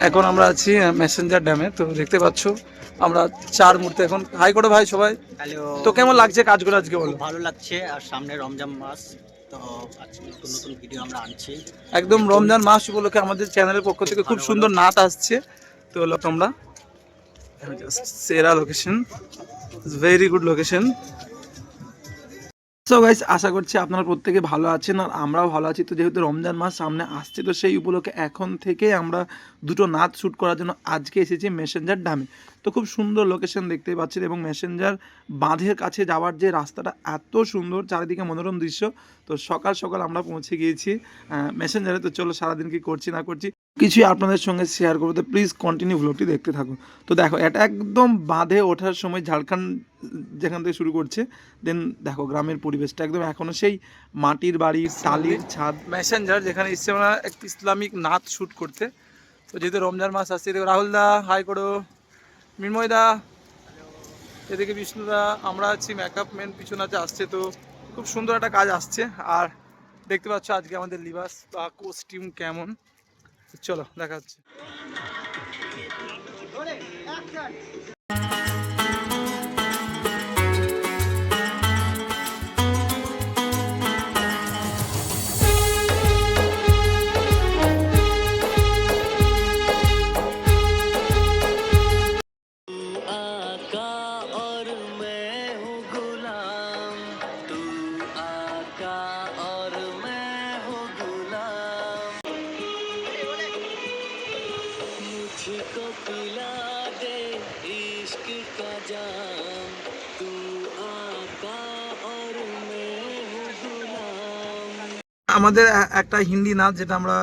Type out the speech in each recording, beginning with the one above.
এখন আমরা আছি মেসেঞ্জার ড্যামে। তো দেখতে পাচ্ছ আমরা 4 মুহূর্তে এখন হাই করো ভাই সবাই। হ্যালো। তো কেমন লাগছে কাজগুলো আজকে বলো? ভালো লাগছে, আর সামনে রমজান মাস, তো আজকে নতুন নতুন ভিডিও আমরা আনছি। একদম রমজান মাস উপলক্ষে আমাদের চ্যানেলের পক্ষ থেকে খুব ভালো সুন্দর নাচ আসছে। তো তোমরা সেরা location, very good location. So guys, আশা করছি আপনারা প্রত্যেকে ভালো আছেন আর আমরাও ভালো আছি। তো যেহেতু রমজান মাস সামনে আসছে, তো সেই উপলক্ষে এখন থেকে আমরা দুটো নাচ শ্যুট করার জন্য আজকে এসেছি মেসেঞ্জার ড্যামে। তো খুব সুন্দর লোকেশন দেখতেই পাচ্ছেন, এবং মেসেঞ্জার বাঁধের কাছে যাওয়ার যে রাস্তাটা এত সুন্দর, চারিদিকে মনোরম দৃশ্য। তো সকাল সকাল আমরা পৌঁছে গিয়েছি মেসেঞ্জারে। তো চলো সারাদিন কি করছি না করছি কিছুই আপনাদের সঙ্গে শেয়ার করবো। তো প্লিজ কন্টিনিউ ভ্লগটি দেখতে থাকুন। তো দেখো, এটা একদম বাঁধে ওঠার সময় ঝাড়খণ্ড যেখান থেকে শুরু করছে, দেন দেখো গ্রামের পরিবেশটা একদম এখনো সেই মাটির বাড়ি, টালির ছাদ। মেসেঞ্জার যেখানে এসছে আমরা একটি ইসলামিক নাচ শ্যুট করতে। তো যেহেতু রমজান মাস আসছে, দেখো রাহুল দা হাই করো, মৃন্ময় দা, এদিকে বিষ্ণুদা, আমরা আছি মেকআপ ম্যান পিছনে আছে আসছে। তো খুব সুন্দর একটা কাজ আসছে। আর দেখতে পাচ্ছ আজকে আমাদের লিবাস বা কস্টিউম কেমন। চলো দেখা হচ্ছে। আমাদের একটা হিন্দি নাচ যেটা আমরা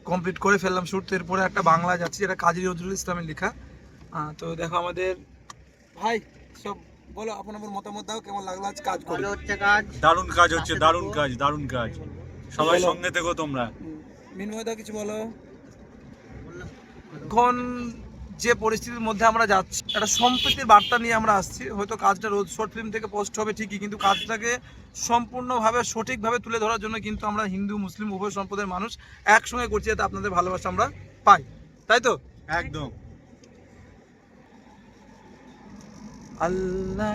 কমপ্লিট করে ফেললাম শ্যুট, এরপরে একটা বাংলা যাচ্ছে যেটা কাজী নজরুল ইসলামের লেখা। তো দেখো আমাদের ভাই সব বলো, আপনার মতামত দাও, কেমন লাগলো আজ কাজ করে? ভালো হচ্ছে কাজ, দারুণ কাজ হচ্ছে, দারুণ কাজ, দারুণ কাজ। সবাই সঙ্গে থেকো তোমরা। মিনময় দা কিছু বলো। এখন যে পরিস্থিতির মধ্যে আমরা যাচ্ছি, একটা সম্প্রীতির বার্তা নিয়ে আমরা আসছি। হয়তো কাজটা রোজ শর্ট ফিল্ম থেকে পোস্ট হবে ঠিকই, কিন্তু কাজটাকে সম্পূর্ণভাবে সঠিকভাবে তুলে ধরার জন্য কিন্তু আমরা হিন্দু মুসলিম উভয় সম্প্রদায়ের মানুষ একসঙ্গে করছি, যাতে আপনাদের ভালোবাসা আমরা পাই, তাই তো? একদম। আল্লাহ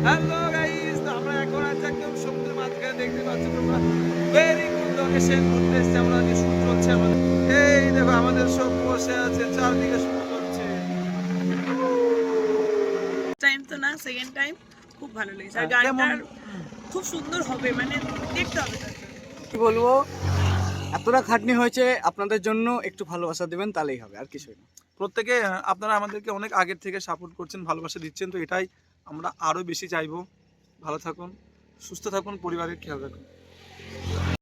হ্যালো গাইস, তো আমরা এখন আছি একদম সমুদ্রের মাঝখানে। দেখতে পাচ্ছ তোমরা, ভেরি গুড লোকেশন ঘুরতে এসেছি আমরা। যে শুট চলছে আমাদের, এই দেখো আমাদের সব বসে আছে, চারদিকে শুট চলছে। টাইম তো না, সেকেন্ড টাইম খুব ভালো লেগেছে। আর গানটা খুব সুন্দর হবে, মানে দেখতে হবে তাকে। কি বলবো, এতটা খাটনি হয়েছে, আপনাদের জন্য একটু ভালোবাসা দিবেন তাহলেই হবে, আর কিছুই না। প্রত্যেকে আপনারা আমাদেরকে অনেক আগের থেকে সাপোর্ট করছেন, ভালোবাসা দিচ্ছেন। তো এটাই আমরা আরো বেশি চাইবো। ভালো থাকুন, সুস্থ থাকুন, পরিবারের খেয়াল রাখুন।